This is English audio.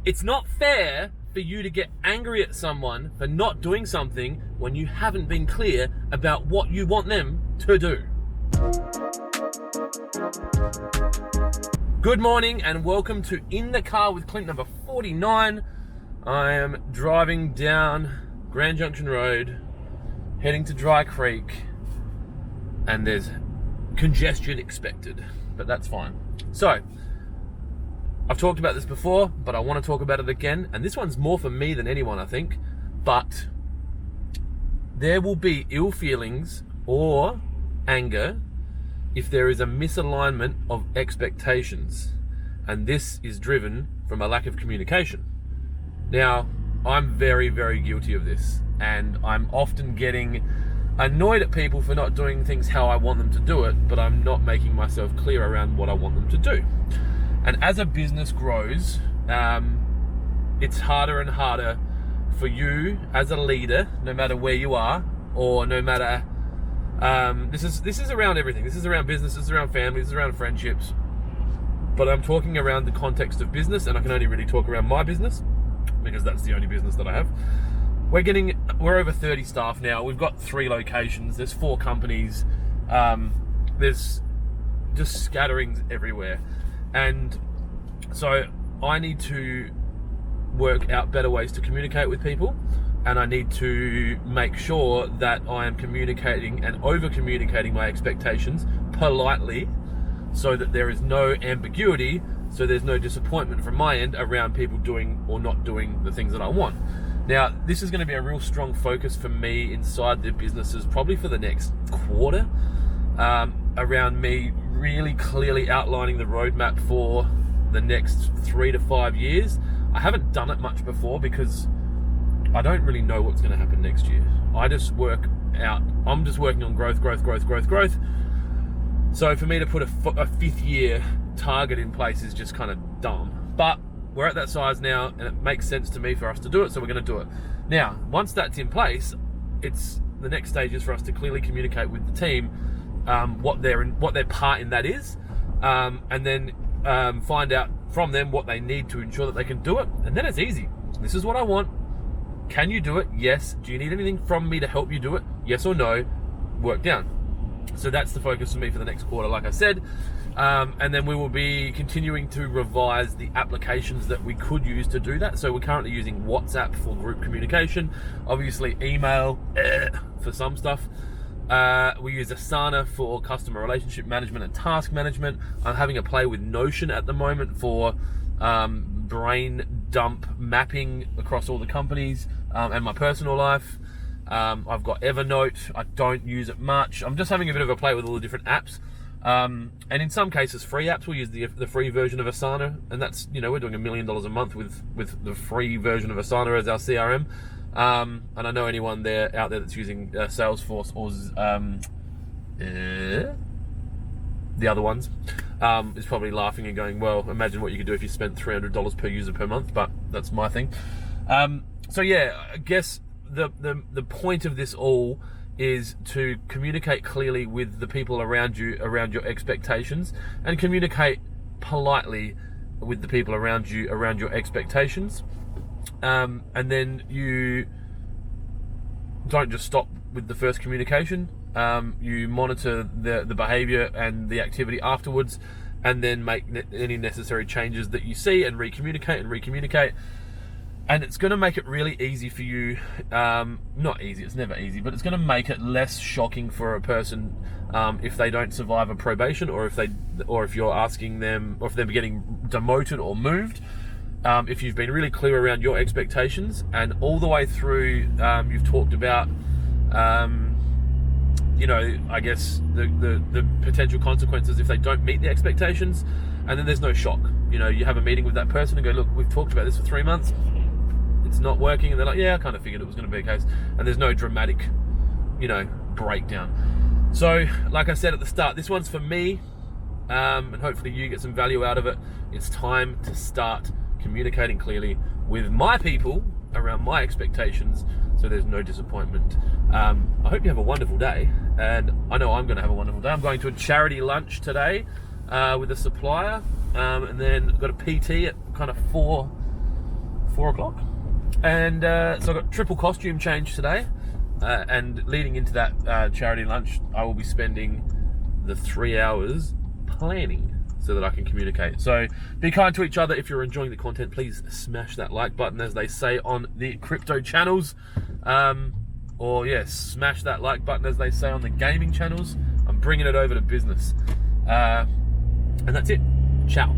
It's not fair for you to get angry at someone for not doing something when you haven't been clear about what you want them to do. Good morning and welcome to In the Car with Clint number 49. I am driving down Grand Junction Road, heading to Dry Creek, and there's congestion expected, but that's fine. So, I've talked about this before, but I want to talk about it again, and this one's more for me than anyone, I think, but there will be ill feelings or anger if there is a misalignment of expectations, and this is driven from a lack of communication. Now, I'm very, very guilty of this, and I'm often getting annoyed at people for not doing things how I want them to do it, but I'm not making myself clear around what I want them to do. And as a business grows, it's harder and harder for you as a leader, no matter where you are, or no matter, this is around everything. This is around business, this is around family, this is around friendships. But I'm talking around the context of business, and I can only really talk around my business, because that's the only business that I have. We're over 30 staff now. We've got 3 locations, there's 4 companies, there's just scatterings everywhere. And so I need to work out better ways to communicate with people, and I need to make sure that I am communicating and over-communicating my expectations politely so that there is no ambiguity, so there's no disappointment from my end around people doing or not doing the things that I want. Now, this is going to be a real strong focus for me inside the businesses, probably for the next quarter, around me really clearly outlining the roadmap for the next 3 to 5 years. I haven't done it much before because I don't really know what's going to happen next year. I'm just working on growth. So for me to put a 5th year target in place is just kind of dumb. But we're at that size now, and it makes sense to me for us to do it, so we're going to do it. Now, once that's in place, the next stage is for us to clearly communicate with the team what their part in that is, and then find out from them what they need to ensure that they can do it. And then it's easy. This is what I want. Can you do it? Yes. Do you need anything from me to help you do it? Yes or no. Work down. So that's the focus for me for the next quarter, like I said. And then we will be continuing to revise the applications that we could use to do that. So we're currently using WhatsApp for group communication, obviously email for some stuff. We use Asana for customer relationship management and task management. I'm having a play with Notion at the moment for brain dump mapping across all the companies and my personal life. I've got Evernote. I don't use it much. I'm just having a bit of a play with all the different apps. And in some cases, free apps. We'll use the free version of Asana, and that's, we're doing $1 million a month with the free version of Asana as our CRM. And I know anyone out there that's using Salesforce or the other ones is probably laughing and going, well, imagine what you could do if you spent $300 per user per month, but that's my thing. So yeah, I guess the point of this all is to communicate clearly with the people around you, around your expectations, and communicate politely with the people around you, around your expectations. And then you don't just stop with the first communication. You monitor the behavior and the activity afterwards, and then make any necessary changes that you see, and recommunicate. And it's going to make it really easy for you. Not easy, it's never easy, but it's going to make it less shocking for a person if they don't survive a probation, or if you're asking them, or if they're getting demoted or moved. If you've been really clear around your expectations, and all the way through, you've talked about, I guess the potential consequences if they don't meet the expectations, and then there's no shock. You have a meeting with that person and go, look, we've talked about this for 3 months. It's not working, and they're like, yeah, I kind of figured it was going to be the case, and there's no dramatic, breakdown. So, like I said at the start, this one's for me, and hopefully you get some value out of it. It's time to start communicating clearly with my people around my expectations, so there's no disappointment. I hope you have a wonderful day, and I know I'm going to have a wonderful day. I'm going to a charity lunch today with a supplier, and then I've got a PT at kind of 4 4 o'clock. And so I got triple costume change today. And leading into that charity lunch, I will be spending the 3 hours planning so that I can communicate. So be kind to each other. If you're enjoying the content, please smash that like button, as they say on the crypto channels. Or yes, smash that like button, as they say on the gaming channels. I'm bringing it over to business. And that's it. Ciao.